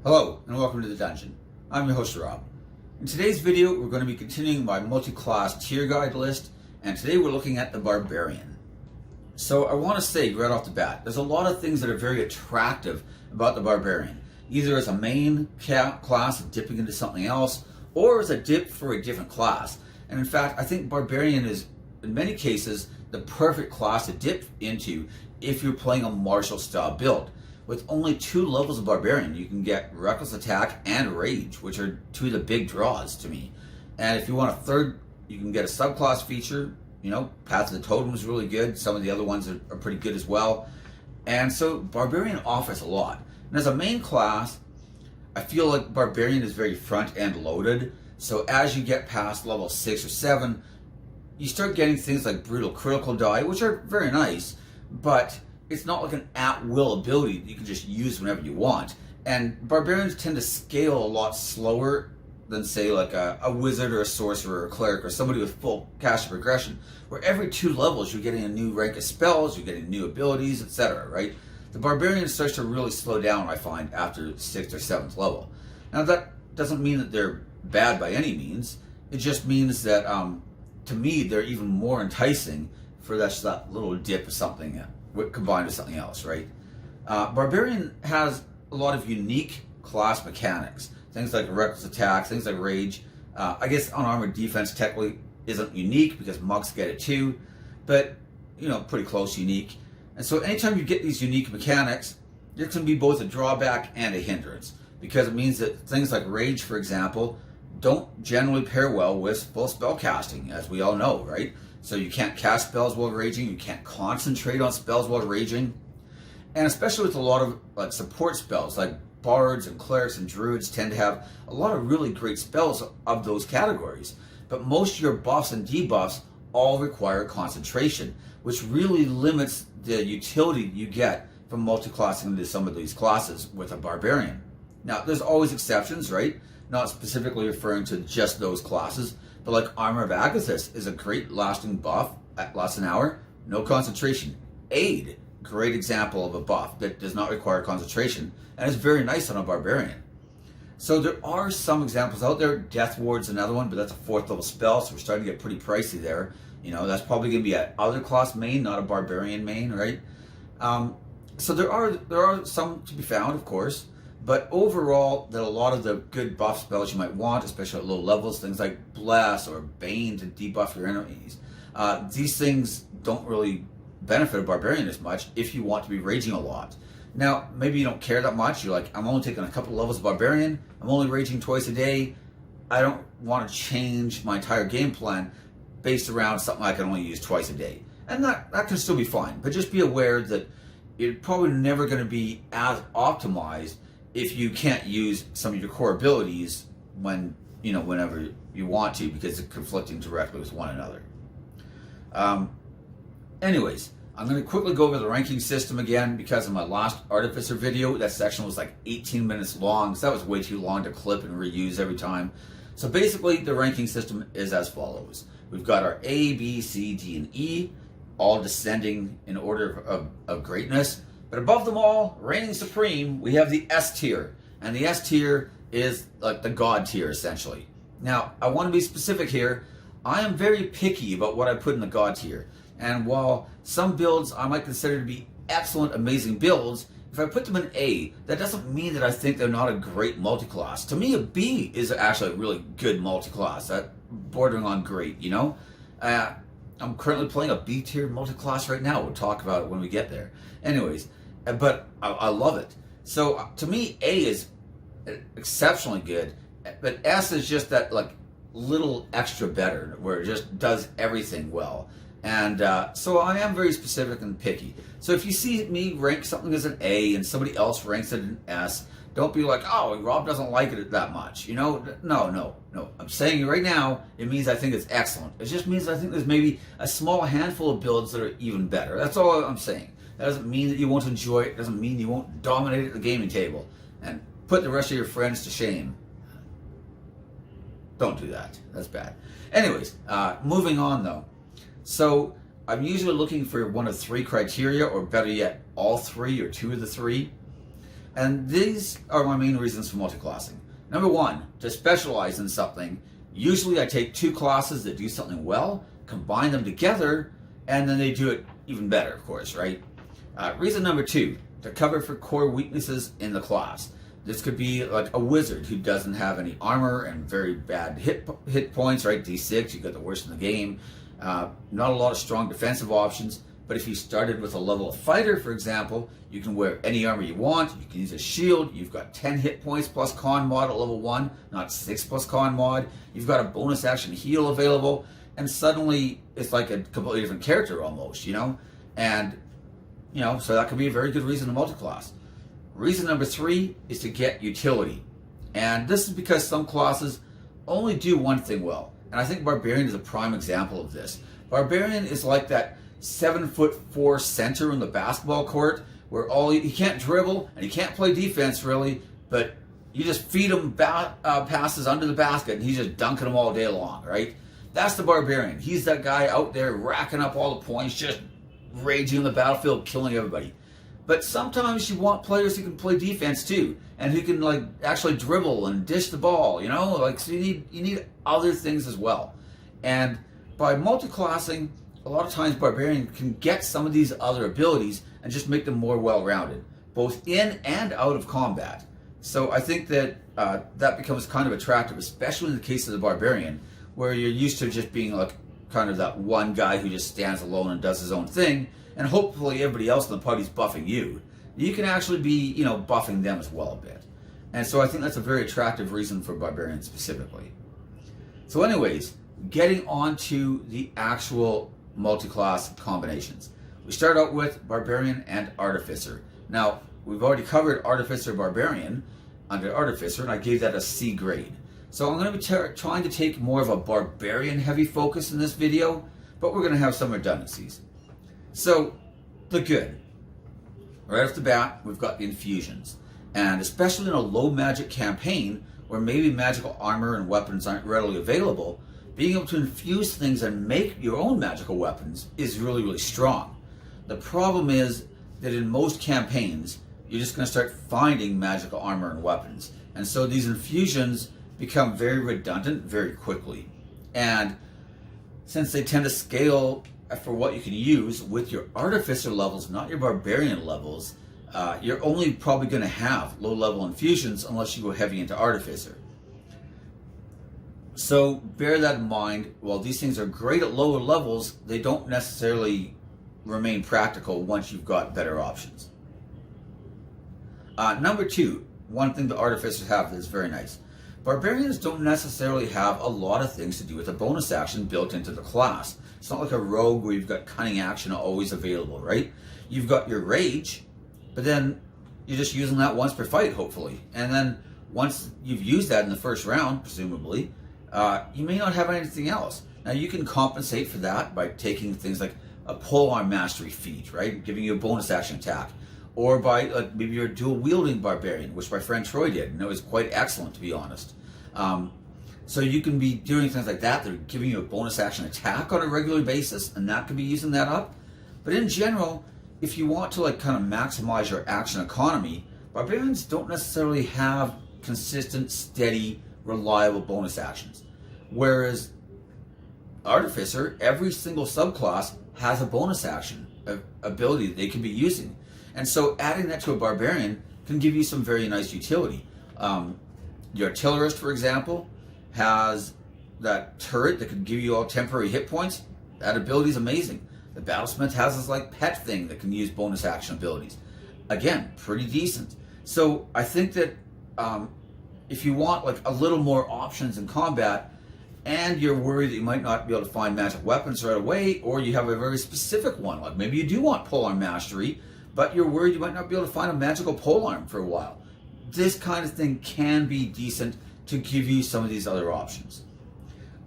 Hello and welcome to the dungeon. I'm your host Rob. In today's video we're going to be continuing my multi-class tier guide list, and today we're looking at the Barbarian. So I want to say right off the bat, there's a lot of things that are very attractive about the Barbarian, either as a main class dipping into something else, or as a dip for a different class. And in fact, I think Barbarian is, in many cases, the perfect class to dip into if you're playing a martial style build. With only 2 levels of Barbarian, you can get Reckless Attack and Rage, which are 2 of the big draws to me. And if you want a third, you can get a subclass feature. Path of the Totem is really good. Some of the other ones are pretty good as well. And so Barbarian offers a lot. And as a main class, I feel like Barbarian is very front end loaded. So as you get past level 6 or 7, you start getting things like Brutal Critical Die, which are very nice, but it's not like an at-will ability that you can just use whenever you want. And Barbarians tend to scale a lot slower than, say, like a Wizard or a Sorcerer or a Cleric or somebody with full caster progression, where every 2 levels you're getting a new rank of spells, you're getting new abilities, etc., right? The Barbarian starts to really slow down, I find, after 6th or 7th level. Now, that doesn't mean that they're bad by any means. It just means that, to me, they're even more enticing for that little dip of something combined with something else, right? Barbarian has a lot of unique class mechanics. Things like Reckless Attack, things like Rage. I guess Unarmored Defense technically isn't unique because monks get it too, but, pretty close unique. And so anytime you get these unique mechanics, there can be both a drawback and a hindrance, because it means that things like Rage, for example, don't generally pair well with full spell casting, as we all know, right? So you can't cast spells while raging, you can't concentrate on spells while raging. And especially with a lot of support spells, like bards and clerics and druids tend to have a lot of really great spells of those categories. But most of your buffs and debuffs all require concentration, which really limits the utility you get from multi-classing into some of these classes with a Barbarian. Now, there's always exceptions, right? Not specifically referring to just those classes, but like Armor of Agathis is a great lasting buff at lasts an hour, no concentration. Aid, great example of a buff that does not require concentration, and is very nice on a Barbarian. So there are some examples out there. Death Ward's another one, but that's a 4th level spell, so we're starting to get pretty pricey there. That's probably going to be an other class main, not a Barbarian main, right? So there are some to be found, of course. But overall, that a lot of the good buff spells you might want, especially at low levels, things like Bless or Bane to debuff your enemies, these things don't really benefit a Barbarian as much if you want to be raging a lot. Now, maybe you don't care that much. You're like, I'm only taking a couple levels of Barbarian, I'm only raging twice a day, I don't want to change my entire game plan based around something I can only use twice a day. And that can still be fine, but just be aware that you're probably never going to be as optimized if you can't use some of your core abilities whenever you want to, because they're conflicting directly with one another. Anyways, I'm going to quickly go over the ranking system again, because in my last Artificer video, that section was like 18 minutes long, so that was way too long to clip and reuse every time. So basically, the ranking system is as follows. We've got our A, B, C, D, and E, all descending in order of greatness. But above them all, reigning supreme, we have the S tier. And the S tier is like the God tier, essentially. Now, I want to be specific here. I am very picky about what I put in the God tier. And while some builds I might consider to be excellent, amazing builds, if I put them in A, that doesn't mean that I think they're not a great multi-class. To me, a B is actually a really good multi-class. Bordering on great, I'm currently playing a B tier multi-class right now. We'll talk about it when we get there. Anyways, but I love it. So to me, A is exceptionally good, but S is just that little extra better, where it just does everything well. And so I am very specific and picky. So if you see me rank something as an A and somebody else ranks it an S, don't be like, oh, Rob doesn't like it that much. No. I'm saying it right now, it means I think it's excellent. It just means I think there's maybe a small handful of builds that are even better. That's all I'm saying. That doesn't mean that you won't enjoy it. It doesn't mean you won't dominate at the gaming table and put the rest of your friends to shame. Don't do that. That's bad. Anyways, moving on though. So I'm usually looking for one of 3 criteria, or better yet, all 3 or 2 of the 3. And these are my main reasons for multiclassing. Number one, to specialize in something. Usually I take two classes that do something well, combine them together, and then they do it even better, of course, right? Reason number two, to cover for core weaknesses in the class. This could be like a wizard who doesn't have any armor and very bad hit points, right? D6, you got the worst in the game. Not a lot of strong defensive options, but if you started with a level of fighter, for example, you can wear any armor you want, you can use a shield, you've got 10 hit points plus con mod at level 1, not 6 plus con mod, you've got a bonus action heal available, and suddenly it's like a completely different character almost, you know? And, you know, so that could be a very good reason to multiclass. Reason number three is to get utility. And this is because some classes only do one thing well. And I think Barbarian is a prime example of this. Barbarian is like that 7'4" center in the basketball court where he can't dribble and he can't play defense really, but you just feed him passes under the basket and he's just dunking them all day long, right? That's the Barbarian. He's that guy out there racking up all the points, just raging on the battlefield, killing everybody. But sometimes you want players who can play defense too, and who can like actually dribble and dish the ball, you know? Like, so you need other things as well. And by multiclassing, a lot of times Barbarian can get some of these other abilities and just make them more well-rounded, both in and out of combat. So I think that that becomes kind of attractive, especially in the case of the Barbarian, where you're used to just being like kind of that one guy who just stands alone and does his own thing, and hopefully everybody else in the party's buffing you. You can actually be, you know, buffing them as well a bit. And so I think that's a very attractive reason for Barbarian specifically. So anyways, getting on to the actual multi-class combinations. We start out with Barbarian and Artificer. Now, we've already covered Artificer Barbarian under Artificer, and I gave that a C grade. So I'm going to be trying to take more of a Barbarian heavy focus in this video, but we're going to have some redundancies. So, the good. Right off the bat, we've got the infusions. And especially in a low magic campaign, where maybe magical armor and weapons aren't readily available, being able to infuse things and make your own magical weapons is really, really strong. The problem is that in most campaigns, you're just going to start finding magical armor and weapons. And so these infusions become very redundant very quickly. And since they tend to scale for what you can use with your Artificer levels, not your Barbarian levels, you're only probably going to have low-level infusions unless you go heavy into Artificer. So bear that in mind. While these things are great at lower levels, they don't necessarily remain practical once you've got better options. Number two, one thing the Artificers have that is very nice. Barbarians don't necessarily have a lot of things to do with a bonus action built into the class. It's not like a rogue where you've got cunning action always available, right? You've got your rage, but then you're just using that once per fight, hopefully. And then once you've used that in the first round, presumably, you may not have anything else. Now you can compensate for that by taking things like a polearm mastery feat, right? Giving you a bonus action attack. Or by maybe you're a dual wielding barbarian, which my friend Troy did, and it was quite excellent, to be honest. So you can be doing things like that. They're giving you a bonus action attack on a regular basis, and that could be using that up. But in general, if you want to like kind of maximize your action economy, barbarians don't necessarily have consistent, steady, reliable bonus actions. Whereas Artificer, every single subclass has a bonus action ability that they can be using. And so adding that to a Barbarian can give you some very nice utility. Your Artillerist, for example, has that turret that can give you all temporary hit points. That ability is amazing. The Battlesmith has this like pet thing that can use bonus action abilities. Again, pretty decent. So I think that if you want like a little more options in combat, and you're worried that you might not be able to find magic weapons right away, or you have a very specific one, like maybe you do want polearm mastery, but you're worried you might not be able to find a magical polearm for a while. This kind of thing can be decent to give you some of these other options.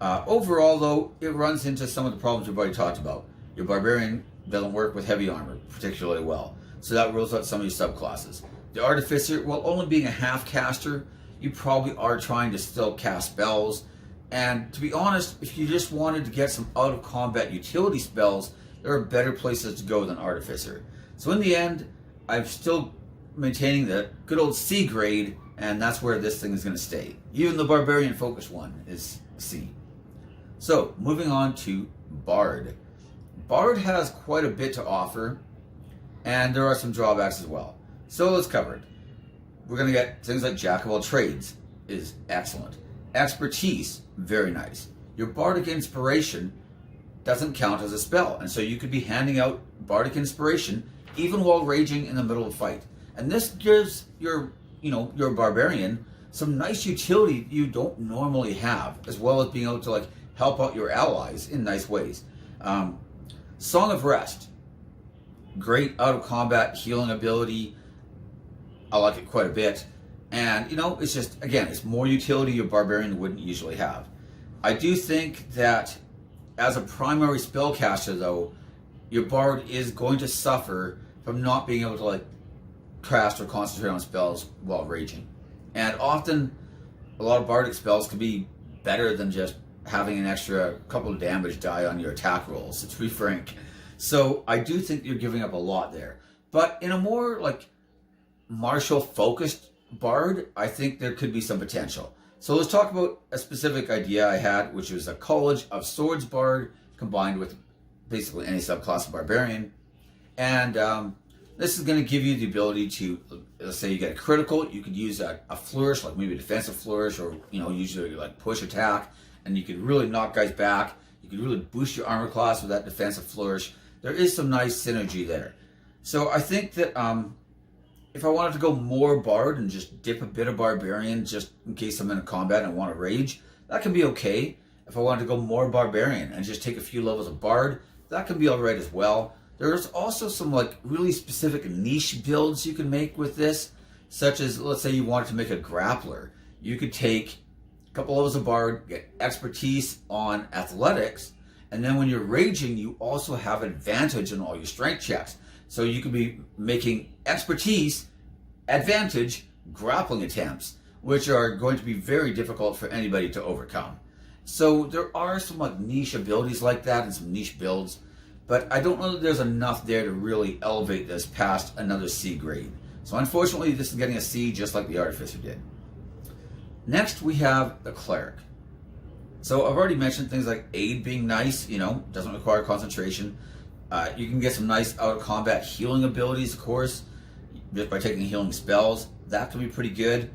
Overall, though, it runs into some of the problems we've already talked about. Your Barbarian doesn't work with heavy armor particularly well, so that rules out some of your subclasses. The Artificer, while only being a half caster, you probably are trying to still cast spells. And to be honest, if you just wanted to get some out-of-combat utility spells, there are better places to go than Artificer. So in the end, I've still maintaining the good old C grade, and that's where this thing is going to stay. Even the Barbarian Focus one is C. So, moving on to Bard. Bard has quite a bit to offer, and there are some drawbacks as well. So let's cover it. We're going to get things like Jack of all trades is excellent. Expertise, very nice. Your Bardic Inspiration doesn't count as a spell, and so you could be handing out Bardic Inspiration even while raging in the middle of a fight. And this gives your Barbarian some nice utility you don't normally have, as well as being able to like help out your allies in nice ways. Song of Rest, great out of combat healing ability. I like it quite a bit. And it's just, again, it's more utility your Barbarian wouldn't usually have. I do think that as a primary spellcaster, though, your Bard is going to suffer from not being able to like cast or concentrate on spells while raging. And often, a lot of Bardic spells can be better than just having an extra couple of damage die on your attack rolls, to be frank. So I do think you're giving up a lot there. But in a more like martial focused Bard, I think there could be some potential. So let's talk about a specific idea I had, which was a College of Swords Bard combined with basically any subclass of Barbarian. And this is going to give you the ability to, let's say you get a critical, you could use a flourish, like maybe a defensive flourish, or usually like push attack, and you could really knock guys back. You could really boost your armor class with that defensive flourish. There is some nice synergy there. So I think that if I wanted to go more Bard and just dip a bit of Barbarian just in case I'm in a combat and want to rage, that can be okay. If I wanted to go more Barbarian and just take a few levels of Bard, that can be alright as well. There's also some like really specific niche builds you can make with this, such as, let's say you wanted to make a grappler. You could take a couple levels of Bard, get expertise on athletics, and then when you're raging, you also have advantage on all your strength checks. So you could be making expertise, advantage, grappling attempts, which are going to be very difficult for anybody to overcome. So there are some like niche abilities like that and some niche builds, but I don't know that there's enough there to really elevate this past another C grade. So unfortunately, this is getting a C just like the Artificer did. Next, we have the Cleric. So I've already mentioned things like aid being nice, doesn't require concentration. You can get some nice out-of-combat healing abilities, of course, just by taking healing spells. That can be pretty good.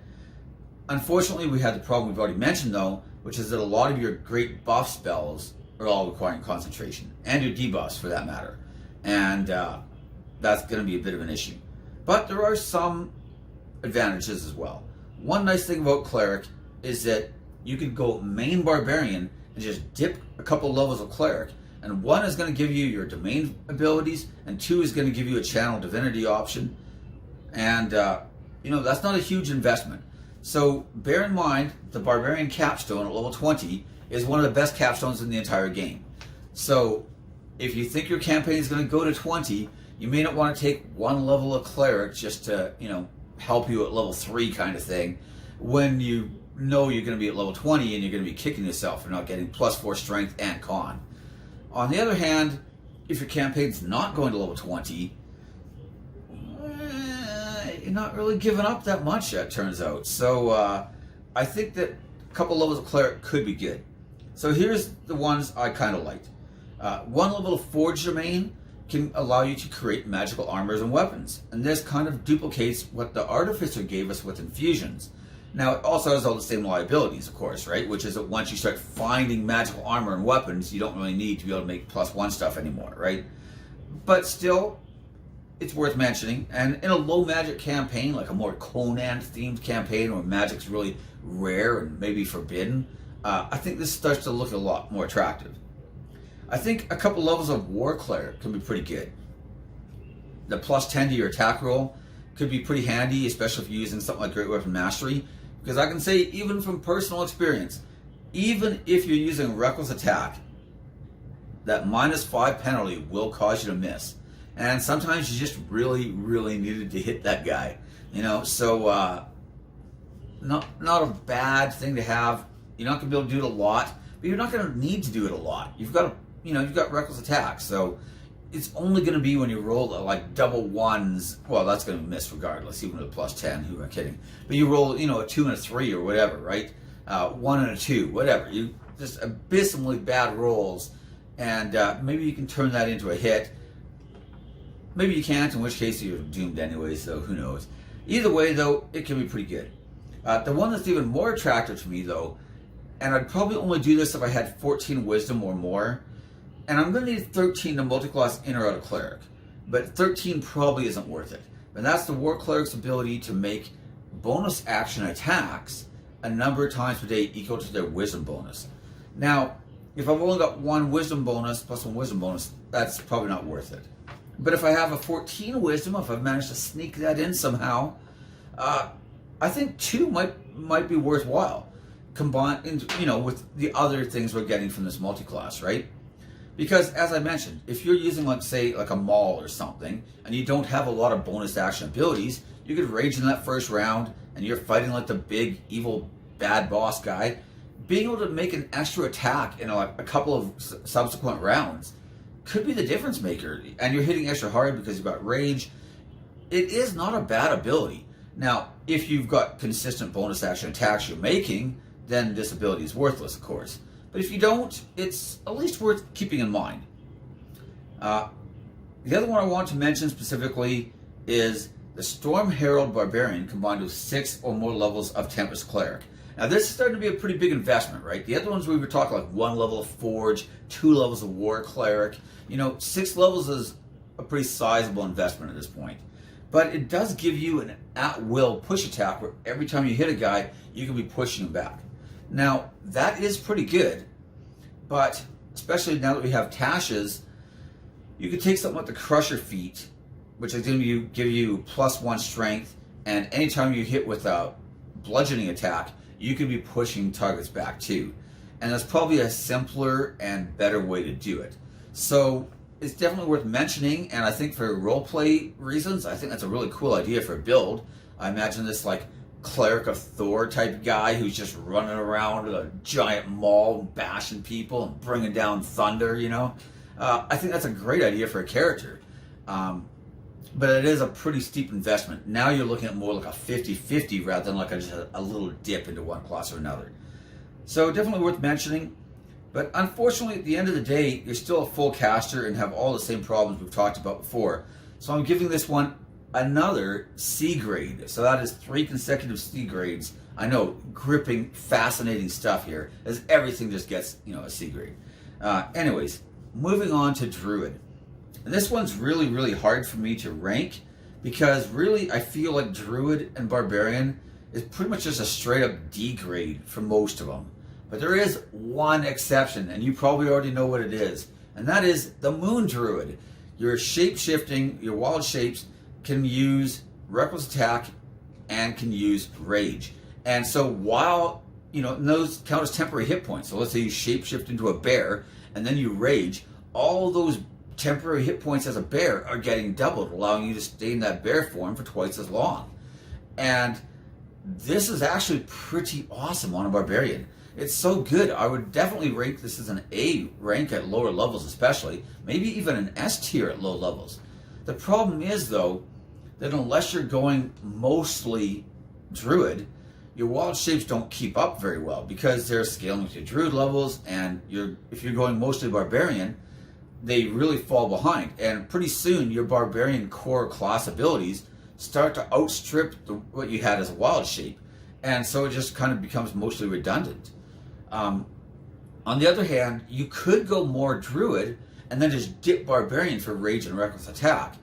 Unfortunately, we had the problem we've already mentioned, though, which is that a lot of your great buff spells are all requiring concentration, and your debuffs, for that matter. And that's going to be a bit of an issue. But there are some advantages as well. One nice thing about Cleric is that you could go main Barbarian and just dip a couple levels of Cleric, and one is going to give you your domain abilities, and two is going to give you a channel divinity option. And, that's not a huge investment. So bear in mind, the Barbarian capstone at level 20 is one of the best capstones in the entire game. So if you think your campaign is going to go to 20, you may not want to take one level of Cleric just to, help you at level 3 kind of thing, when you know you're going to be at level 20 and you're going to be kicking yourself for not getting +4 strength and con. On the other hand, if your campaign's not going to level 20, you're not really giving up that much, it turns out. So I think that a couple levels of Cleric could be good. So here's the ones I kind of liked. One level of Forge Domain can allow you to create magical armors and weapons. And this kind of duplicates what the Artificer gave us with infusions. Now, it also has all the same liabilities, of course, right? Which is that once you start finding magical armor and weapons, you don't really need to be able to make +1 stuff anymore, right? But still, it's worth mentioning. And in a low magic campaign, like a more Conan-themed campaign where magic's really rare and maybe forbidden, I think this starts to look a lot more attractive. I think a couple levels of War Cleric can be pretty good. The +10 to your attack roll could be pretty handy, especially if you're using something like Great Weapon Mastery. Because I can say, even from personal experience, even if you're using Reckless Attack, that -5 penalty will cause you to miss. And sometimes you just really, really needed to hit that guy. So not a bad thing to have. You're not going to be able to do it a lot, but you're not going to need to do it a lot. You've got Reckless Attack, so it's only going to be when you roll like double ones. Well, that's going to miss regardless, even with a plus 10. Who am I kidding? But you roll, a 2 and a 3 or whatever, right? 1 and a 2, whatever. You just abysmally bad rolls, and maybe you can turn that into a hit. Maybe you can't, in which case you're doomed anyway, so who knows. Either way, though, it can be pretty good. The one that's even more attractive to me, though, and I'd probably only do this if I had 14 wisdom or more, and I'm going to need 13 to multiclass in or out of Cleric, but 13 probably isn't worth it. And that's the War Cleric's ability to make bonus action attacks a number of times per day equal to their wisdom bonus. Now, if I've only got one wisdom bonus plus one wisdom bonus, that's probably not worth it. But if I have a 14 wisdom, if I've managed to sneak that in somehow, I think 2 might be worthwhile, combined, with the other things we're getting from this multi-class, right? Because as I mentioned, if you're using say a maul or something, and you don't have a lot of bonus action abilities, you could rage in that first round, and you're fighting like the big evil bad boss guy. Being able to make an extra attack in a couple of subsequent rounds could be the difference maker, and you're hitting extra hard because you've got rage. It is not a bad ability. Now, if you've got consistent bonus action attacks you're making, then this ability is worthless, of course. But if you don't, it's at least worth keeping in mind. The other one I want to mention specifically is the Storm Herald Barbarian combined with 6 or more levels of Tempest Cleric. Now this is starting to be a pretty big investment, right? The other ones we were talking like 1 level of Forge, 2 levels of War Cleric. 6 levels is a pretty sizable investment at this point. But it does give you an at-will push attack where every time you hit a guy, you can be pushing him back. Now, that is pretty good, but especially now that we have Tashes, you could take something like the Crusher Feat, which is going to give you +1 strength, and anytime you hit with a bludgeoning attack, you could be pushing targets back too. And that's probably a simpler and better way to do it. So it's definitely worth mentioning, and I think for roleplay reasons, I think that's a really cool idea for a build. I imagine this Cleric of Thor type guy who's just running around with a giant maul and bashing people and bringing down thunder, I think that's a great idea for a character. But it is a pretty steep investment. Now you're looking at more like a 50-50 rather than just a little dip into one class or another. So definitely worth mentioning. But unfortunately, at the end of the day, you're still a full caster and have all the same problems we've talked about before. So I'm giving this one another C grade. So that is 3 consecutive C grades. I know, gripping, fascinating stuff here, as everything just gets, a C grade. Anyways, moving on to Druid. And this one's really, really hard for me to rank because really I feel like Druid and Barbarian is pretty much just a straight up D grade for most of them. But there is one exception, and you probably already know what it is, and that is the Moon Druid. Your shape-shifting, your wild shapes can use reckless attack and can use rage. And so while, those count as temporary hit points. So let's say you shape-shift into a bear and then you rage, all those temporary hit points as a bear are getting doubled, allowing you to stay in that bear form for twice as long. And this is actually pretty awesome on a Barbarian. It's so good. I would definitely rank this as an A rank at lower levels especially, maybe even an S tier at low levels. The problem is though, that unless you're going mostly Druid, your wild shapes don't keep up very well because they're scaling with your Druid levels, and if you're going mostly Barbarian, they really fall behind. And pretty soon your Barbarian core class abilities start to outstrip what you had as a wild shape. And so it just kind of becomes mostly redundant. On the other hand, you could go more Druid and then just dip Barbarian for rage and reckless attack.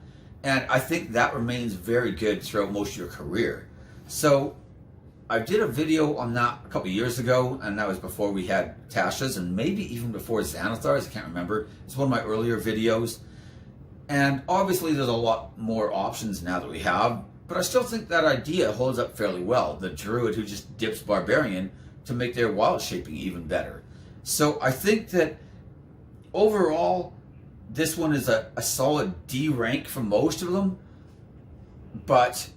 And I think that remains very good throughout most of your career. So I did a video on that a couple years ago, and that was before we had Tasha's, and maybe even before Xanathars, I can't remember. It's one of my earlier videos. And obviously there's a lot more options now that we have, but I still think that idea holds up fairly well. The Druid who just dips Barbarian to make their wild shaping even better. So I think that overall, this one is a solid D rank for most of them, but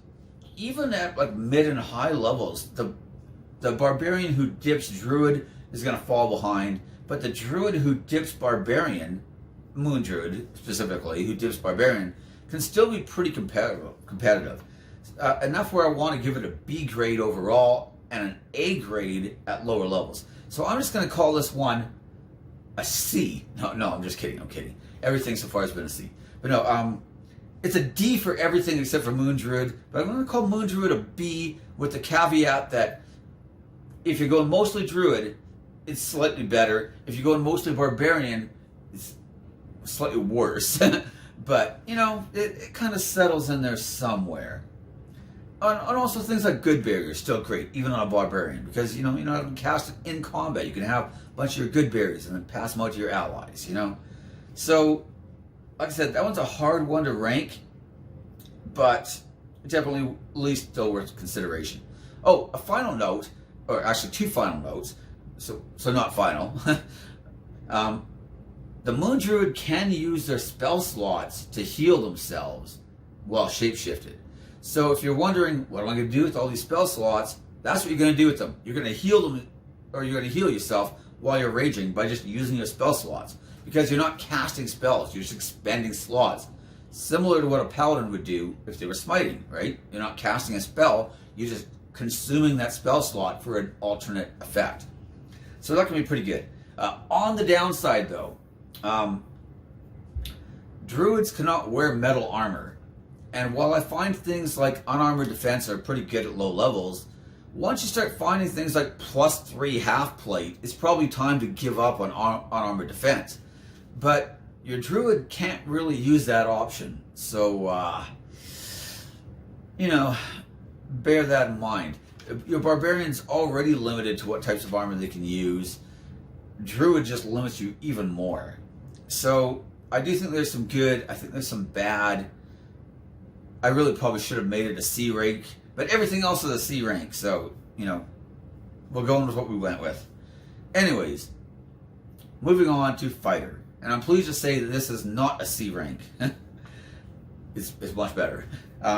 even at mid and high levels, the Barbarian who dips Druid is going to fall behind, but the Druid who dips Barbarian Moon Druid specifically, who dips Barbarian, can still be pretty competitive. Enough where I want to give it a B grade overall and an A grade at lower levels. So I'm just going to call this one a C. No, I'm just kidding. I'm kidding. Everything so far has been a C. But no, it's a D for everything except for Moon Druid. But I'm going to call Moon Druid a B with the caveat that if you're going mostly Druid, it's slightly better. If you're going mostly Barbarian, it's slightly worse. But, you know, it kind of settles in there somewhere. And also things like good barriers still great, even on a Barbarian, because you know you can cast it in combat. You can have a bunch of your good barriers and then pass them out to your allies. You know, so like I said, that one's a hard one to rank, but definitely at least still worth consideration. Oh, a final note, or actually two final notes. So not final. The Moon Druid can use their spell slots to heal themselves while shapeshifted. So if you're wondering, what am I going to do with all these spell slots? That's what you're going to do with them. You're going to heal them, or you're going to heal yourself while you're raging by just using your spell slots. Because you're not casting spells, you're just expending slots. Similar to what a Paladin would do if they were smiting, right? You're not casting a spell, you're just consuming that spell slot for an alternate effect. So that can be pretty good. On the downside though, Druids cannot wear metal armor. And while I find things like unarmored defense are pretty good at low levels, once you start finding things like +3 half plate, it's probably time to give up on unarmored defense. But your Druid can't really use that option. So, you know, bear that in mind. Your Barbarian's already limited to what types of armor they can use. Druid just limits you even more. So, I do think there's some good, I think there's some bad. I really probably should have made it a C rank, but everything else is a C rank, so, you know, we're going with what we went with. Anyways, moving on to Fighter. And I'm pleased to say that this is not a C rank. It's much better.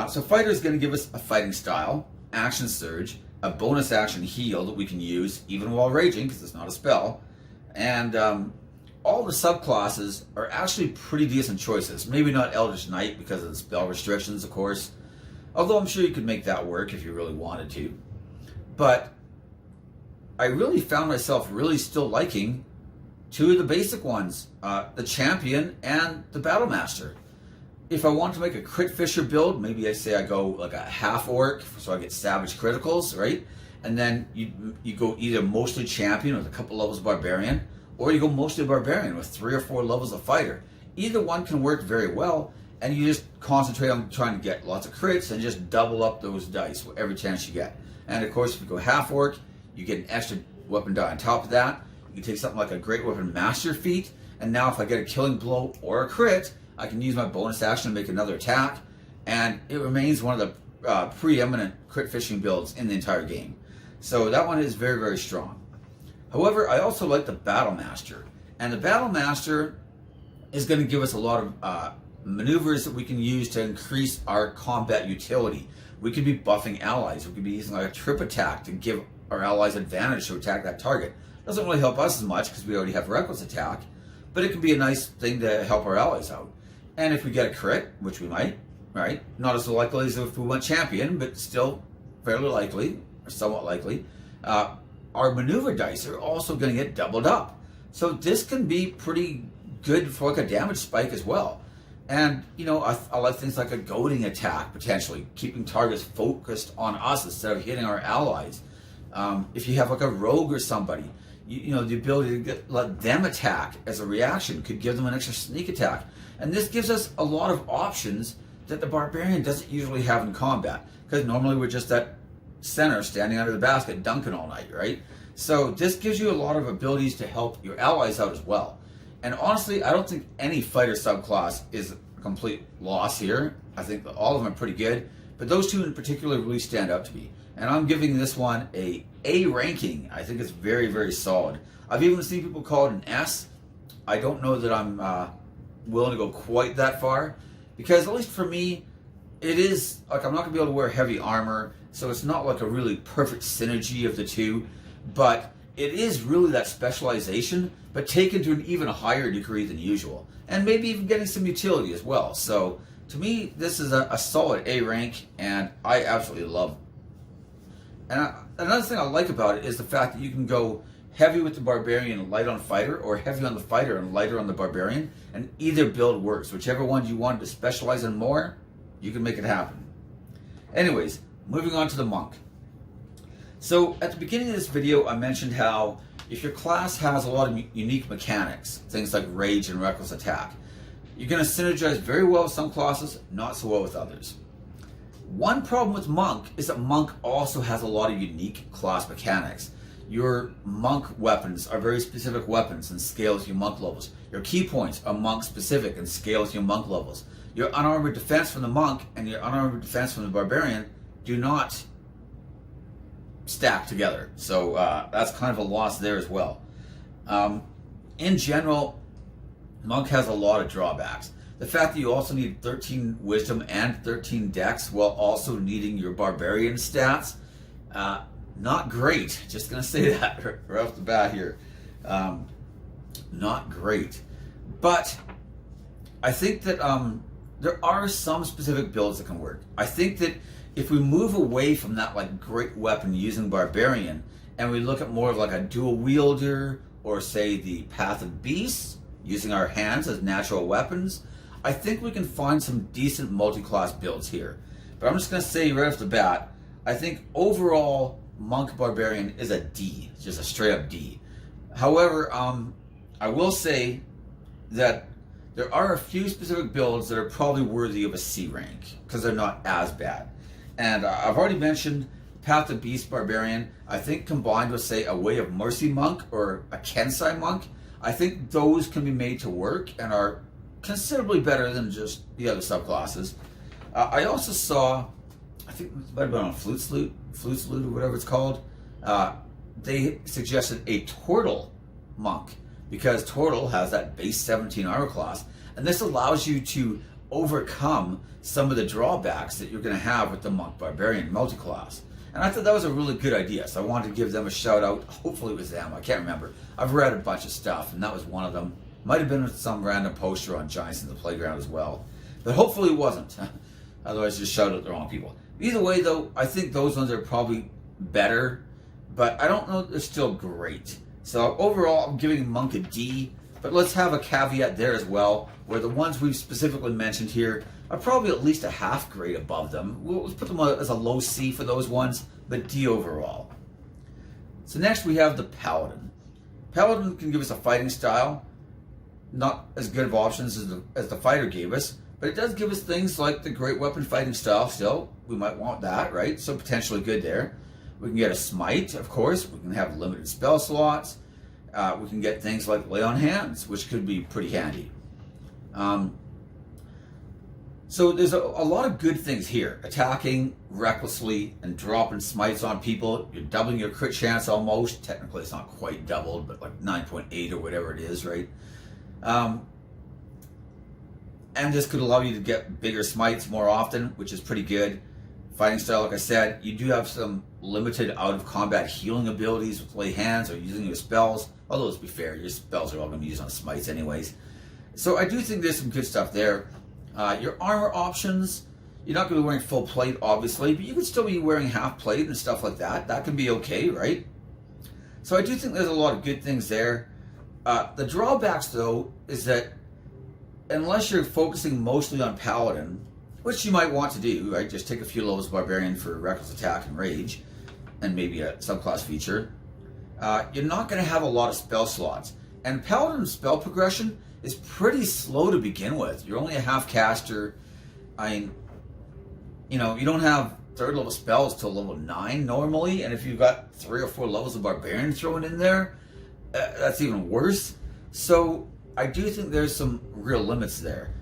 So Fighter is going to give us a fighting style, action surge, a bonus action heal that we can use even while raging, because it's not a spell, and all the subclasses are actually pretty decent choices. Maybe not Eldritch Knight because of the spell restrictions, of course. Although I'm sure you could make that work if you really wanted to. But I really found myself really still liking two of the basic ones, the Champion and the Battlemaster. If I want to make a Crit Fisher build, maybe I say I go like a half orc, so I get savage criticals, right? And then you go either mostly Champion with a couple levels of Barbarian, or you go mostly Barbarian with 3 or 4 levels of Fighter. Either one can work very well, and you just concentrate on trying to get lots of crits and just double up those dice every chance you get. And of course, if you go half orc, you get an extra weapon die on top of that. You can take something like a Great Weapon Master feat, and now if I get a killing blow or a crit, I can use my bonus action to make another attack, and it remains one of the preeminent crit fishing builds in the entire game. So that one is very, very strong. However, I also like the Battlemaster, and the Battlemaster is going to give us a lot of maneuvers that we can use to increase our combat utility. We could be buffing allies. We could be using like a trip attack to give our allies advantage to attack that target. Doesn't really help us as much because we already have reckless attack, but it can be a nice thing to help our allies out. And if we get a crit, which we might, right? Not as likely as if we went Champion, but still fairly likely, or somewhat likely. Our maneuver dice are also going to get doubled up. So this can be pretty good for like a damage spike as well. And, you know, I like things like a goading attack, potentially, keeping targets focused on us instead of hitting our allies. If you have like a rogue or somebody, you know, the ability to let them attack as a reaction could give them an extra sneak attack. And this gives us a lot of options that the Barbarian doesn't usually have in combat, because normally we're just that center standing under the basket dunking all night, right? So this gives you a lot of abilities to help your allies out as well. And honestly, I don't think any fighter subclass is a complete loss here. I think that all of them are pretty good, but those two in particular really stand out to me. And I'm giving this one a A ranking. I think it's very, very solid. I've even seen people call it an S. I don't know that I'm willing to go quite that far, because at least for me, it is like I'm not going to be able to wear heavy armor, so it's not like a really perfect synergy of the two, but it is really that specialization but taken to an even higher degree than usual, and maybe even getting some utility as well. So to me, this is a solid A rank, and I absolutely love it. And another thing I like about it is the fact that you can go heavy with the Barbarian and light on Fighter, or heavy on the Fighter and lighter on the Barbarian, and either build works. Whichever one you want to specialize in more, you can make it happen. Anyways, moving on to the Monk. So at the beginning of this video, I mentioned how if your class has a lot of unique mechanics, things like Rage and Reckless Attack, you're going to synergize very well with some classes, not so well with others. One problem with Monk is that Monk also has a lot of unique class mechanics. Your Monk weapons are very specific weapons and scale with your Monk levels. Your key points are Monk specific and scale with your Monk levels. Your unarmored defense from the Monk and your unarmored defense from the Barbarian do not stack together. So that's kind of a loss there as well. In general, Monk has a lot of drawbacks. The fact that you also need 13 Wisdom and 13 Dex while also needing your Barbarian stats, not great. Just going to say that right off the bat here. Not great. But I think that there are some specific builds that can work. I think that if we move away from that like great weapon using Barbarian and we look at more of like a dual wielder, or say the Path of Beasts, using our hands as natural weapons, I think we can find some decent multi-class builds here. But I'm just going to say right off the bat, I think overall Monk Barbarian is a D, just a straight up D. However, I will say that there are a few specific builds that are probably worthy of a C rank because they're not as bad. And I've already mentioned Path of Beast Barbarian. I think combined with, say, a Way of Mercy Monk or a Kensai Monk, I think those can be made to work and are considerably better than just the other subclasses. I also saw, I think it might have been on Flute Salute or whatever it's called, they suggested a Turtle Monk, because Turtle has that base 17 armor class, and this allows you to overcome some of the drawbacks that you're going to have with the Monk Barbarian multi-class. And I thought that was a really good idea, so I wanted to give them a shout out. Hopefully it was them, I can't remember. I've read a bunch of stuff, and that was one of them. Might have been some random poster on Giants in the Playground as well, but hopefully it wasn't. Otherwise just shout out the wrong people. Either way though, I think those ones are probably better, but I don't know if they're still great. So overall, I'm giving Monk a D, but let's have a caveat there as well, where the ones we've specifically mentioned here are probably at least a half grade above them. We'll put them as a low C for those ones, but D overall. So next we have the Paladin. Paladin can give us a fighting style, not as good of options as the Fighter gave us, but it does give us things like the Great Weapon fighting style still. We might want that, right? So potentially good there. We can get a Smite, of course. We can have limited spell slots. We can get things like Lay on Hands, which could be pretty handy. So there's a lot of good things here. Attacking recklessly and dropping smites on people. You're doubling your crit chance almost. Technically it's not quite doubled, but like 9.8 or whatever it is, right? And this could allow you to get bigger smites more often, which is pretty good. Fighting style, like I said, you do have some limited out-of-combat healing abilities with lay hands or using your spells. Although, let's be fair, your spells are all going to be used on smites anyways. So I do think there's some good stuff there. Your armor options, you're not going to be wearing full plate, obviously, but you could still be wearing half plate and stuff like that. That can be okay, right? So I do think there's a lot of good things there. The drawbacks, though, is that unless you're focusing mostly on Paladin, which you might want to do, right? Just take a few levels of Barbarian for Reckless Attack and Rage, and maybe a subclass feature. You're not going to have a lot of spell slots. And Paladin's spell progression is pretty slow to begin with. You're only a half caster. I mean, you know, you don't have third level spells till level 9 normally, and if you've got 3 or 4 levels of Barbarian thrown in there, that's even worse. So I do think there's some real limits there.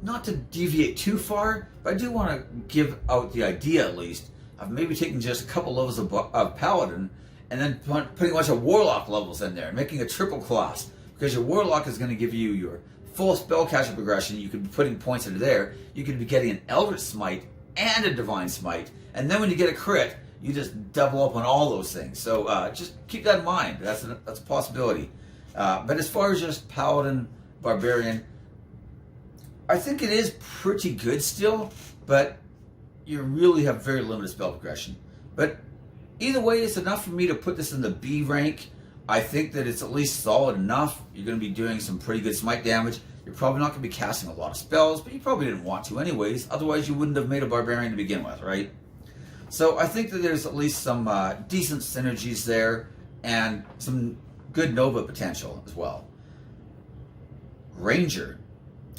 Not to deviate too far, but I do want to give out the idea at least of maybe taking just a couple levels of Paladin and then putting a bunch of Warlock levels in there, making a triple class, because your Warlock is going to give you your full spellcaster progression. You could be putting points into there. You could be getting an Eldritch Smite and a Divine Smite, and then when you get a crit, you just double up on all those things. So just keep that in mind. That's a possibility. But as far as just Paladin, Barbarian, I think it is pretty good still, but you really have very limited spell progression. But either way, it's enough for me to put this in the B rank. I think that it's at least solid enough. You're going to be doing some pretty good smite damage. You're probably not going to be casting a lot of spells, but you probably didn't want to anyways. Otherwise, you wouldn't have made a Barbarian to begin with, right? So I think that there's at least some decent synergies there and some good Nova potential as well. Ranger.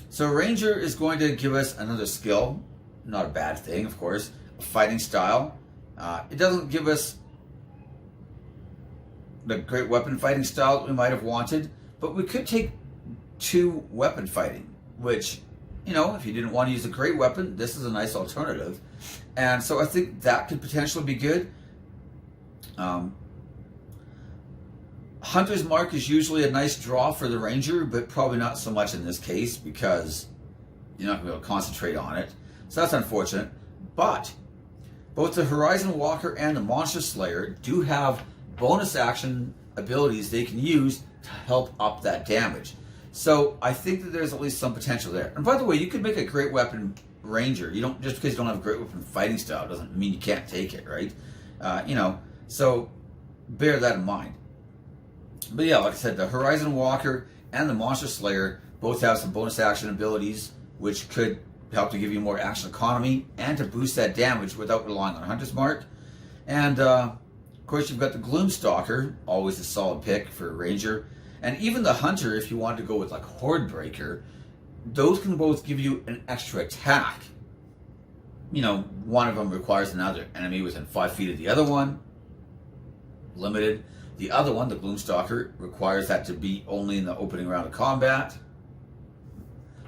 So Ranger is going to give us another skill. Not a bad thing, of course. A fighting style. It doesn't give us the great weapon fighting style that we might have wanted, but we could take 2 weapon fighting, which, you know, if you didn't want to use a great weapon, this is a nice alternative. And so I think that could potentially be good. Hunter's Mark is usually a nice draw for the Ranger, but probably not so much in this case because you're not going to be able to concentrate on it. So that's unfortunate. But both the Horizon Walker and the Monster Slayer do have bonus action abilities they can use to help up that damage. So I think that there's at least some potential there. And by the way, you could make a great weapon Ranger. You don't, just because you don't have a great weapon fighting style doesn't mean you can't take it, right? You know, so bear that in mind. But yeah, like I said, the Horizon Walker and the Monster Slayer both have some bonus action abilities, which could help to give you more action economy and to boost that damage without relying on Hunter's Mark. And of course, you've got the Gloomstalker, always a solid pick for a Ranger. And even the Hunter, if you wanted to go with like Horde Breaker, those can both give you an extra attack. You know, one of them requires another enemy within 5 feet of the other one. Limited. The other one, the Gloomstalker, requires that to be only in the opening round of combat.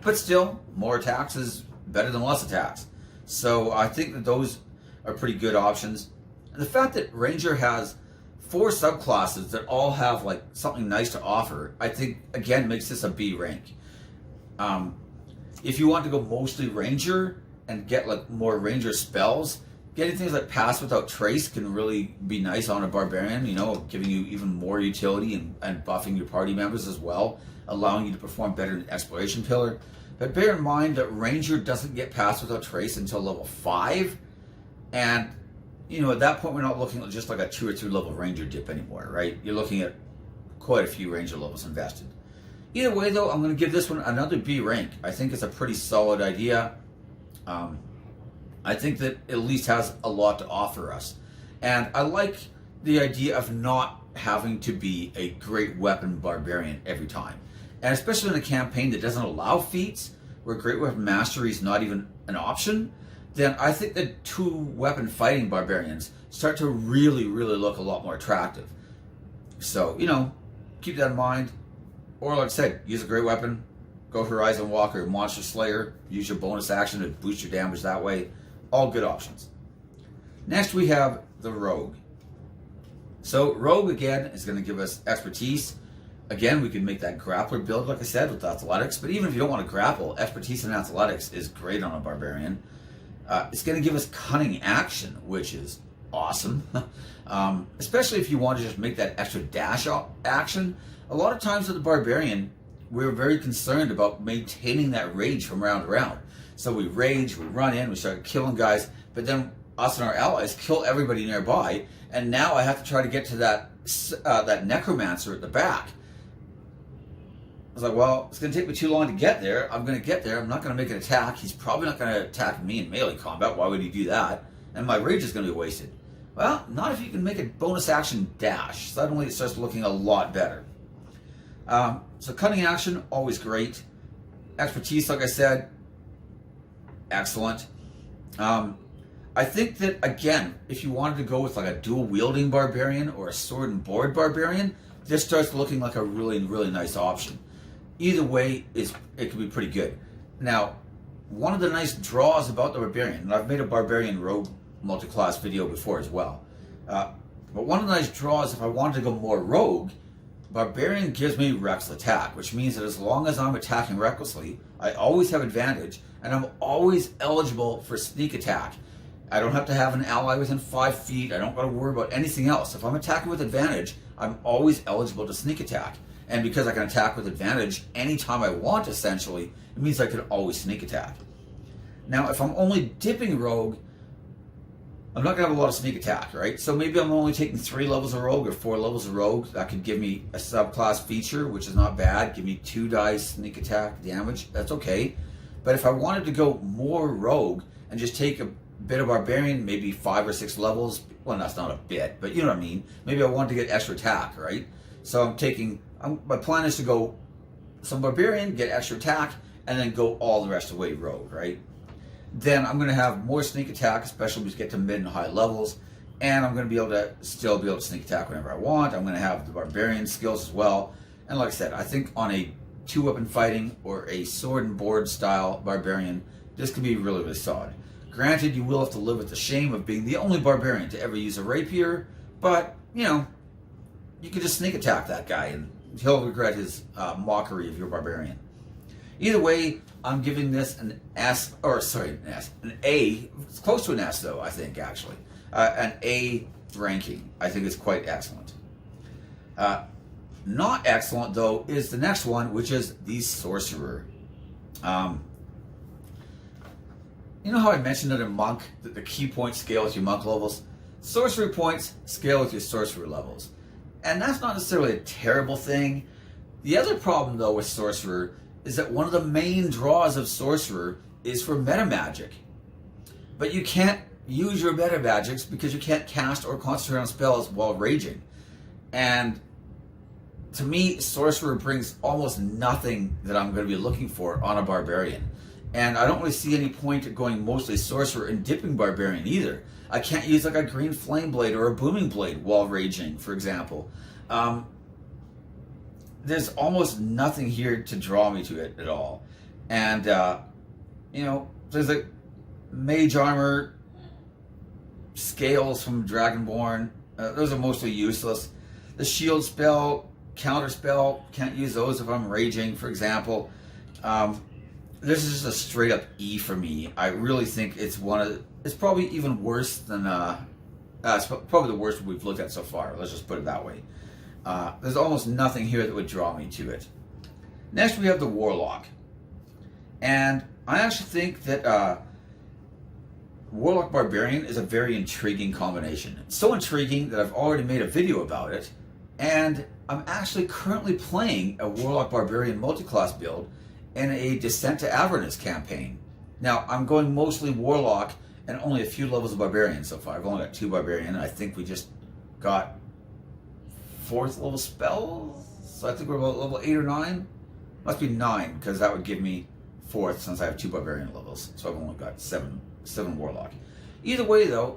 But still, more attacks is better than less attacks. So I think that those are pretty good options. And the fact that Ranger has 4 subclasses that all have like something nice to offer, I think again makes this a B rank. If you want to go mostly Ranger and get like more Ranger spells, getting things like Pass Without Trace can really be nice on a Barbarian, you know, giving you even more utility and buffing your party members as well, allowing you to perform better in the Exploration Pillar. But bear in mind that Ranger doesn't get Pass Without Trace until level 5, and you know, at that point we're not looking at just like a 2 or 3 level Ranger dip anymore, right? You're looking at quite a few Ranger levels invested. Either way though, I'm going to give this one another B rank. I think it's a pretty solid idea. I think that it at least has a lot to offer us. And I like the idea of not having to be a great weapon Barbarian every time. And especially in a campaign that doesn't allow feats, where great weapon mastery is not even an option, then I think that 2 weapon fighting Barbarians start to really, really look a lot more attractive. So, you know, keep that in mind. Or like I said, use a great weapon, go Horizon Walker, Monster Slayer, use your bonus action to boost your damage that way. All good options. Next we have the Rogue. So Rogue again is going to give us expertise. Again, we can make that grappler build, like I said, with athletics. But even if you don't want to grapple, expertise in athletics is great on a Barbarian. It's going to give us cunning action, which is awesome. Especially if you want to just make that extra dash action. A lot of times with the Barbarian, we're very concerned about maintaining that rage from round to round. So we rage, we run in, we start killing guys, but then us and our allies kill everybody nearby, and now I have to try to get to that necromancer at the back. I was like, well, it's going to take me too long to get there. I'm going to get there. I'm not going to make an attack. He's probably not going to attack me in melee combat. Why would he do that? And my rage is going to be wasted. Well, not if you can make a bonus action dash. Suddenly it starts looking a lot better. So cunning action, always great. Expertise, like I said, excellent. I think that, again, if you wanted to go with like a dual-wielding Barbarian or a sword and board Barbarian, this starts looking like a really, really nice option. Either way, it could be pretty good. Now, one of the nice draws about the Barbarian, and I've made a Barbarian Rogue multi-class video before as well, but one of the nice draws, if I wanted to go more Rogue, Barbarian gives me Reckless Attack, which means that as long as I'm attacking recklessly, I always have advantage, and I'm always eligible for sneak attack. I don't have to have an ally within 5 feet. I don't got to worry about anything else. If I'm attacking with advantage, I'm always eligible to sneak attack. And because I can attack with advantage anytime I want, essentially, it means I can always sneak attack. Now, if I'm only dipping rogue, I'm not going to have a lot of sneak attack, right? So maybe I'm only taking 3 levels of rogue or 4 levels of rogue. That could give me a subclass feature, which is not bad. Give me 2 dice sneak attack damage. That's okay. But if I wanted to go more rogue and just take a bit of Barbarian, maybe 5 or 6 levels, well, that's not a bit, but you know what I mean. Maybe I wanted to get extra attack, right? So my plan is to go some Barbarian, get extra attack, and then go all the rest of the way rogue, right? Then I'm going to have more sneak attack, especially when we get to mid and high levels, and I'm going to be able to still be able to sneak attack whenever I want. I'm going to have the Barbarian skills as well. And like I said, I think on a 2-weapon fighting or a sword and board style Barbarian, this could be really, really solid. Granted, you will have to live with the shame of being the only Barbarian to ever use a rapier, but, you know, you can just sneak attack that guy and he'll regret his mockery of your Barbarian. Either way, I'm giving this an S, or sorry, an A. It's close to an S though, I think, actually. An A ranking. I think it's quite excellent. Not excellent though is the next one, which is the Sorcerer. You know how I mentioned that in Monk, that the key points scale with your Monk levels? Sorcery points scale with your Sorcerer levels. And that's not necessarily a terrible thing. The other problem though with Sorcerer is that one of the main draws of Sorcerer is for meta magic. But you can't use your meta magics because you can't cast or concentrate on spells while raging. And to me, Sorcerer brings almost nothing that I'm going to be looking for on a Barbarian. And I don't really see any point at going mostly Sorcerer and dipping Barbarian either. I can't use like a green flame blade or a booming blade while raging, for example. There's almost nothing here to draw me to it at all. And, you know, there's like mage armor, scales from Dragonborn. Those are mostly useless. The shield spell, counter spell, can't use those if I'm raging, for example. This is just a straight up E for me. I really think it's it's probably even worse than, it's probably the worst we've looked at so far. Let's just put it that way. There's almost nothing here that would draw me to it. Next we have the Warlock. And I actually think that Warlock Barbarian is a very intriguing combination. It's so intriguing that I've already made a video about it. And I'm actually currently playing a Warlock Barbarian multiclass build in a Descent to Avernus campaign. Now, I'm going mostly Warlock and only a few levels of Barbarian so far. I've only got 2 Barbarian, and I think we just got 4th level spells, so I think we're about level 8 or 9. Must be 9, because that would give me 4th since I have 2 Barbarian levels, so I've only got 7 Warlock. Either way though,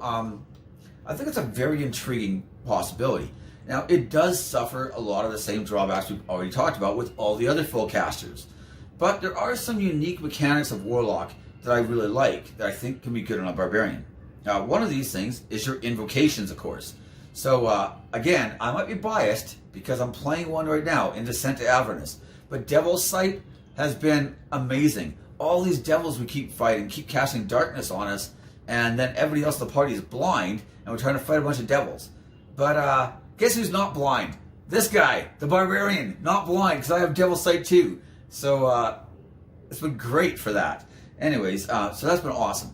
I think it's a very intriguing possibility. Now, it does suffer a lot of the same drawbacks we've already talked about with all the other full casters, but there are some unique mechanics of Warlock that I really like, that I think can be good on a Barbarian. Now, one of these things is your invocations, of course. So, again, I might be biased because I'm playing one right now in Descent to Avernus. But Devil's Sight has been amazing. All these devils we keep fighting, keep casting darkness on us, and then everybody else in the party is blind, and we're trying to fight a bunch of devils. But, guess who's not blind? This guy, the Barbarian, not blind, because I have Devil's Sight too. So, it's been great for that. Anyways, so that's been awesome.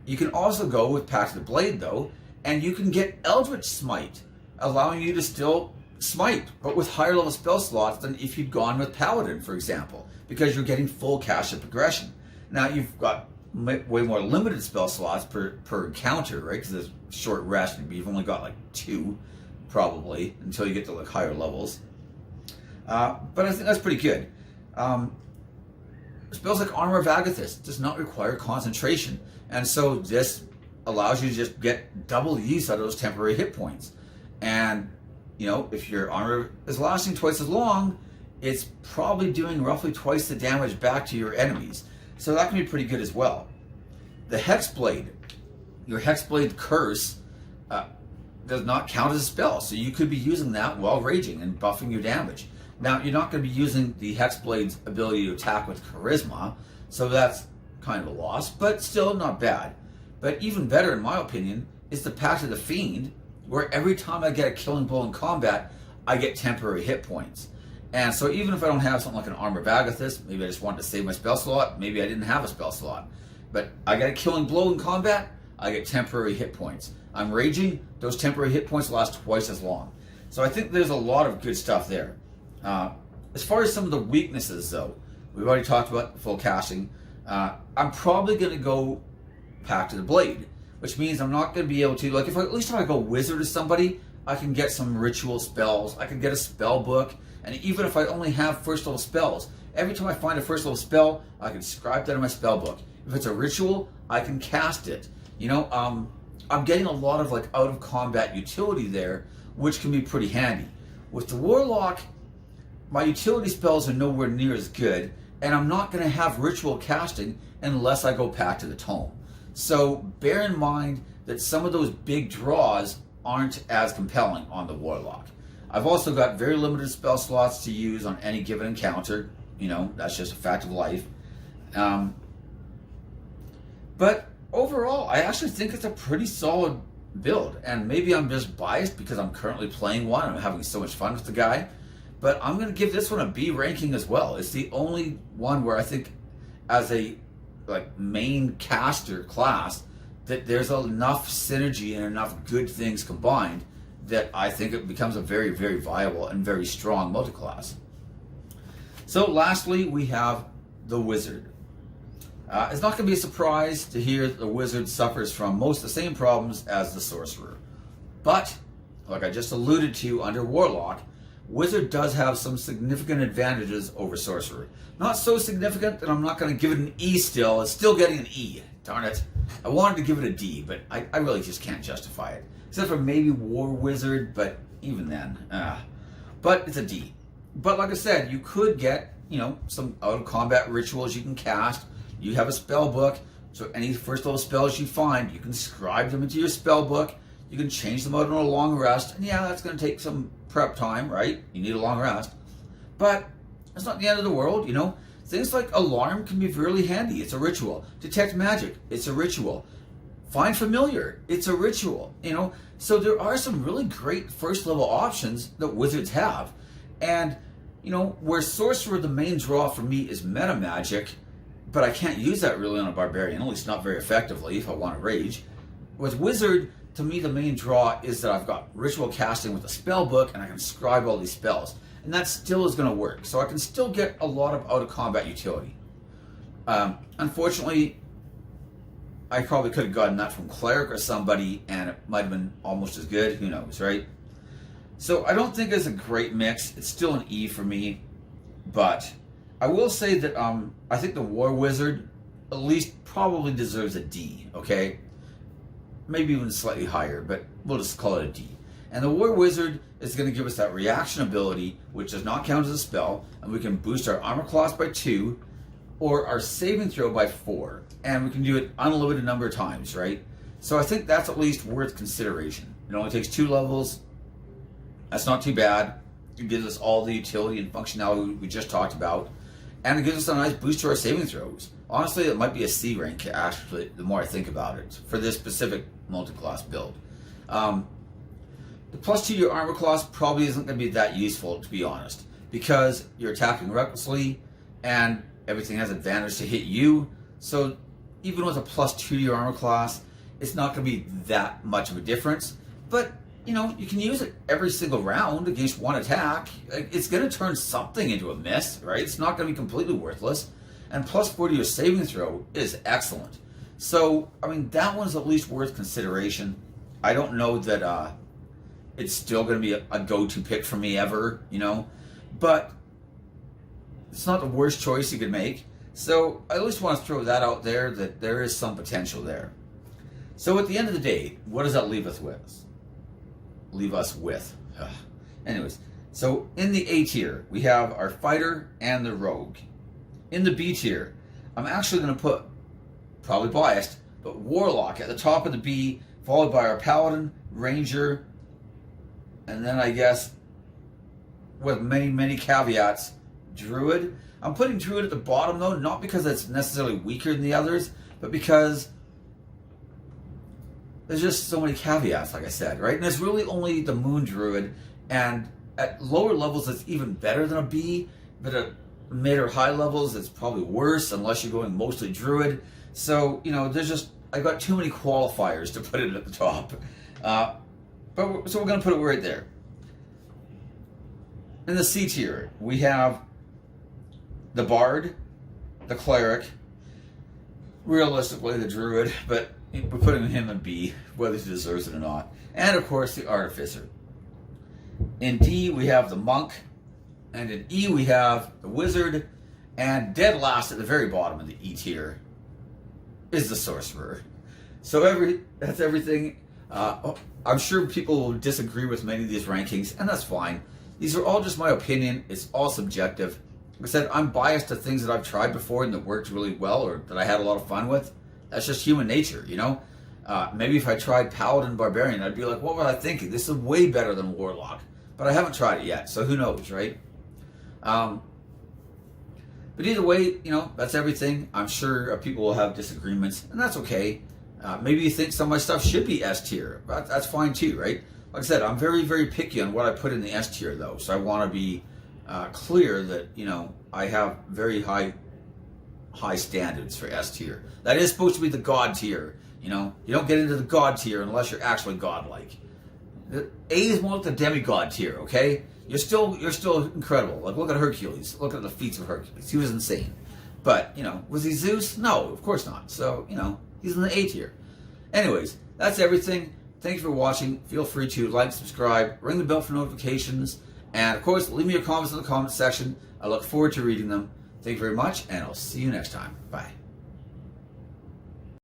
You can also go with Pact of the Blade, though, and you can get Eldritch Smite, allowing you to still smite, but with higher level spell slots than if you'd gone with Paladin, for example, because you're getting full caster progression. Now, you've got way more limited spell slots per encounter, right? Because there's short rest, and you've only got like 2, probably, until you get to like higher levels. But I think that's pretty good. Spells like Armor of Agathis does not require concentration, and so this allows you to just get double use out of those temporary hit points. And, you know, if your armor is lasting twice as long, it's probably doing roughly twice the damage back to your enemies. So that can be pretty good as well. The Hexblade, your Hexblade Curse, does not count as a spell, so you could be using that while raging and buffing your damage. Now, you're not going to be using the Hexblade's ability to attack with Charisma, so that's kind of a loss, but still not bad. But even better, in my opinion, is the Pact of the Fiend, where every time I get a killing blow in combat, I get temporary hit points. And so even if I don't have something like an Armor of Agathis, maybe I just wanted to save my spell slot, maybe I didn't have a spell slot. But I got a killing blow in combat, I get temporary hit points. I'm raging, those temporary hit points last twice as long. So I think there's a lot of good stuff there. As far as some of the weaknesses though, we've already talked about full casting. I'm probably going to go Pact of the Blade, which means I'm not going to be able to, like at least if I go Wizard or somebody, I can get some ritual spells, I can get a spell book, and even if I only have first level spells, every time I find a first level spell, I can scribe that in my spell book. If it's a ritual, I can cast it. You know, I'm getting a lot of like out of combat utility there, which can be pretty handy. With the Warlock, my utility spells are nowhere near as good, and I'm not going to have ritual casting unless I go Pact of the Tome. So bear in mind that some of those big draws aren't as compelling on the Warlock. I've also got very limited spell slots to use on any given encounter. You know, that's just a fact of life. But overall, I actually think it's a pretty solid build. And maybe I'm just biased because I'm currently playing one and I'm having so much fun with the guy. But I'm going to give this one a B ranking as well. It's the only one where I think as a main caster class that there's enough synergy and enough good things combined that I think it becomes a very, very viable and very strong multi-class. So lastly, we have the Wizard. It's not going to be a surprise to hear that the Wizard suffers from most of the same problems as the Sorcerer. But, like I just alluded to under Warlock, Wizard does have some significant advantages over Sorcerer. Not so significant that I'm not going to give it an E still. It's still getting an E. Darn it. I wanted to give it a D, but I really just can't justify it. Except for maybe War Wizard, but even then. But it's a D. But like I said, you could get, you know, some out-of-combat rituals you can cast. You have a spell book, so any first level spells you find, you can scribe them into your spell book. You can change them out on a long rest. And yeah, that's going to take some prep time, right? You need a long rest. But it's not the end of the world, you know. Things like Alarm can be really handy. It's a ritual. Detect Magic, it's a ritual. Find Familiar, it's a ritual, you know. So there are some really great first level options that Wizards have. And, you know, where Sorcerer, the main draw for me is meta magic, but I can't use that really on a Barbarian, at least not very effectively if I want to rage. With Wizard, to me the main draw is that I've got ritual casting with a spell book and I can scribe all these spells. And that still is going to work. So I can still get a lot of out-of-combat utility. Unfortunately, I probably could have gotten that from Cleric or somebody, and it might have been almost as good. Who knows, right? So I don't think it's a great mix. It's still an E for me. But I will say that I think the War Wizard at least probably deserves a D, okay? Maybe even slightly higher, but we'll just call it a D. And the War Wizard is going to give us that reaction ability, which does not count as a spell, and we can boost our armor class by 2, or our saving throw by 4, and we can do it unlimited number of times, right? So I think that's at least worth consideration. It only takes 2 levels. That's not too bad. It gives us all the utility and functionality we just talked about, and it gives us a nice boost to our saving throws. Honestly, it might be a C rank, actually, the more I think about it, for this specific multi-class build. The +2 to your armor class probably isn't going to be that useful, to be honest, because you're attacking recklessly and everything has advantage to hit you. So even with a +2 to your armor class, it's not going to be that much of a difference. But, you know, you can use it every single round against one attack. It's going to turn something into a miss, right? It's not going to be completely worthless. And +4 to your saving throw is excellent. So, I mean, that one's at least worth consideration. I don't know that it's still going to be a go-to pick for me ever, you know, but it's not the worst choice you could make. So I at least want to throw that out there, that there is some potential there. So at the end of the day, what does that leave us with? Anyways, so in the A tier, we have our fighter and the rogue. In the B tier, I'm actually going to put, probably biased, but Warlock at the top of the B, followed by our Paladin, Ranger, and then I guess, with many, many caveats, Druid. I'm putting Druid at the bottom though, not because it's necessarily weaker than the others, but because there's just so many caveats, like I said, right? And it's really only the Moon Druid and at lower levels, it's even better than a B, but at mid or high levels, it's probably worse unless you're going mostly Druid. So, I got too many qualifiers to put it at the top. So we're going to put it right there. In the C tier, we have the Bard, the Cleric, realistically the Druid, but we're putting him in B, whether he deserves it or not. And of course, the Artificer. In D, we have the Monk, and in E, we have the Wizard, and dead last at the very bottom of the E tier is the Sorcerer. So that's everything. I'm sure people will disagree with many of these rankings, and that's fine. These are all just my opinion. It's all subjective. Like I said, I'm biased to things that I've tried before and that worked really well or that I had a lot of fun with. That's just human nature, Maybe if I tried Paladin and Barbarian, I'd be like, what was I thinking? This is way better than Warlock. But I haven't tried it yet, so who knows, right? But either way, that's everything. I'm sure people will have disagreements, and that's okay. Maybe you think some of my stuff should be S tier. That's fine too, right? Like I said, I'm very, very picky on what I put in the S tier, though. So I want to be clear that, I have very high standards for S tier. That is supposed to be the God tier. You don't get into the God tier unless you're actually godlike. A is more like the demigod tier, okay? You're still incredible. Like, look at Hercules. Look at the feats of Hercules. He was insane. But, was he Zeus? No, of course not. So, he's in the A tier. Anyways, that's everything. Thank you for watching. Feel free to like, subscribe, ring the bell for notifications, and of course, leave me your comments in the comment section. I look forward to reading them. Thank you very much, and I'll see you next time. Bye.